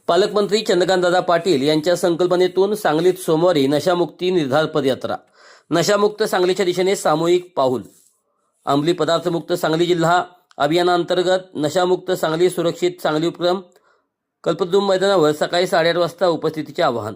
पालकमंत्री चंद्रकांतदादा पाटील यांच्या संकल्पनेतून सांगलीत सोमवारी नशामुक्ती निर्धार पदयात्रा. नशामुक्त सांगलीच्या दिशेने सामूहिक पाऊल. अंमली पदार्थमुक्त सांगली जिल्हा अभियानांतर्गत नशामुक्त सांगली सुरक्षित सांगली उपक्रम. कल्पद्रुम मैदानावर सकाळी 8:30 वाजता उपस्थितीचे आवाहन.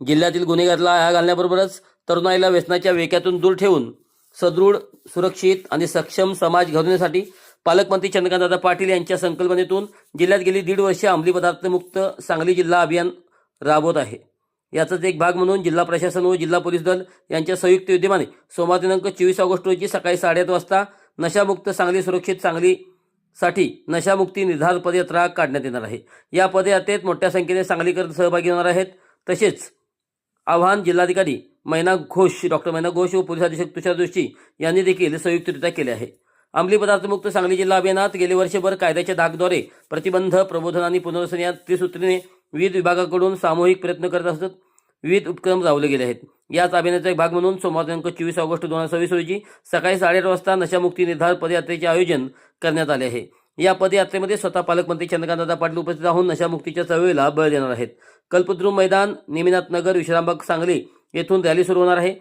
जिल्ह्यातील गुन्हेगाराला आळा घालण्याबरोबरच तरुणाईला व्यसनाच्या वेक्यातून दूर ठेवून सदृढ, सुरक्षित आणि सक्षम समाज घडवण्यासाठी पालकमंत्री चंद्रकांतदादा पाटील यांच्या संकल्पनेतून जिल्ह्यात गेली 1.5 वर्षे अंमली पदार्थमुक्त सांगली जिल्हा अभियान राबवत आहे. याचाच एक भाग म्हणून जिल्हा प्रशासन व जिल्हा पोलीस दल यांच्या संयुक्त विद्यमाने सोमवार दिनांक 24 ऑगस्ट रोजी सकाळी 8:30 वाजता नशामुक्त सांगली सुरक्षित सांगलीसाठी नशामुक्ती निर्धार पदयात्रा काढण्यात येणार आहे. या पदयात्रेत मोठ्या संख्येने सांगलीकर सहभागी होणार आहेत. तसेच आवाहन जिल्हाधिकारी डॉक्टर मैना घोष व पोलीस अधीक्षक तुषार जोशी यांनी देखील संयुक्तरित्या केले आहे. अंमली पदार्थमुक्त सांगली जिल्हा अभियानात गेले वर्षभर कायद्याच्या धाकद्वारे प्रतिबंध, प्रबोधन आणि पुनर्वसन या त्रिसूत्रीने विविध विभागाकडून सामूहिक प्रयत्न करत असत विविध उपक्रम राबवले गेले आहेत. याच अभियानाचा एक भाग म्हणून सोमवार दिनांक 24 ऑगस्ट 2026 रोजी सकाळी 8:30 वाजता नशामुक्ती निर्धार पदयात्रेचे आयोजन करण्यात आले आहे. या पदयात्रेमध्ये स्वतः पालकमंत्री चंद्रकांतदादा पाटील उपस्थित राहून नशामुक्तीच्या चळवळीला बळ देणार आहेत. कल्पद्रुम मैदान, नेमिनाथ नगर, विश्रामबाग सांगली येथून रॅली सुरू होणार आहे.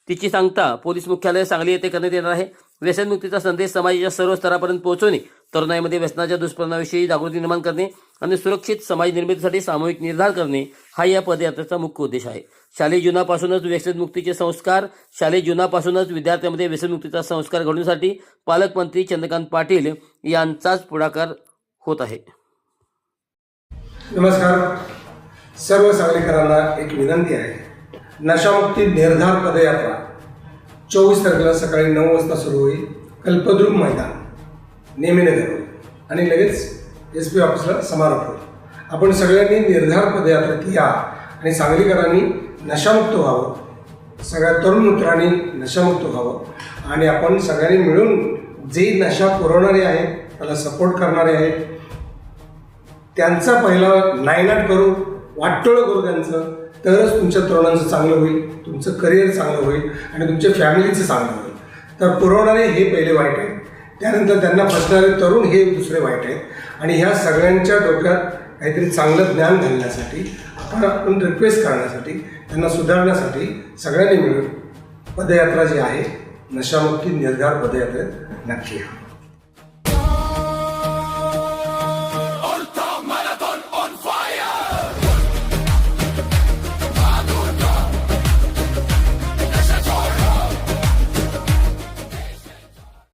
तिची सांगता पोलीस मुख्यालय सांगली येथे करण्यात येणार आहे. व्यसनमुक्तीचा संदेश समाजाच्या सर्व स्तरापर्यंत पोहोचवणे, तरुणाईमध्ये व्यसनाच्या दुष्परिणामाविषयी जागृती निर्माण करणे आणि सुरक्षित समाज निर्मितीसाठी सामूहिक निर्धार करणे हा या पदयात्रेचा मुख्य उद्देश आहे. शालेय जीवनापासूनच व्यसनमुक्तीचे संस्कार शालेय जीवनापासूनच विद्यार्थ्यांमध्ये व्यसनमुक्तीचा संस्कार घडवण्यासाठी पालकमंत्री चंद्रकांत पाटील यांचाच पुढाकार होत आहे. नमस्कार. सर्व सांगलीकरांना एक विनंती आहे. नशामुक्ती निर्धार पदयात्रा 24 तारखेला सकाळी 9 वाजता सुरू होईल. कल्पद्रुम मैदान, नेमिनगर आणि लगेच SP ऑफिसला समारोप होईल. आपण सगळ्यांनी निर्धार पदयात्रेत या आणि सांगलीकरांनी नशामुक्त व्हावं, सगळ्या तरुण मित्रांनी नशामुक्त व्हावं आणि आपण सगळ्यांनी मिळून जे नशा पुरवणारे आहेत, त्याला सपोर्ट करणारे आहेत, त्यांचा पहिला नायनाट करू, वाटोळं करू त्यांचं, तरच तुमच्या तरुणांचं चांगलं होईल, तुमचं करिअर चांगलं होईल आणि तुमच्या फॅमिलीचं चांगलं होईल. तर पुरवणारे हे पहिले वाईट आहेत, त्यानंतर त्यांना फसणारे तरुण हे दुसरे वाईट आहेत. आणि ह्या सगळ्यांच्या डोक्यात काहीतरी चांगलं ज्ञान घालण्यासाठी आपण रिक्वेस्ट करण्यासाठी, त्यांना सुधारण्यासाठी सगळ्यांनी मिळून पदयात्रा जी आहे नशामुक्ती निर्धार पदयात्रेत नक्की या.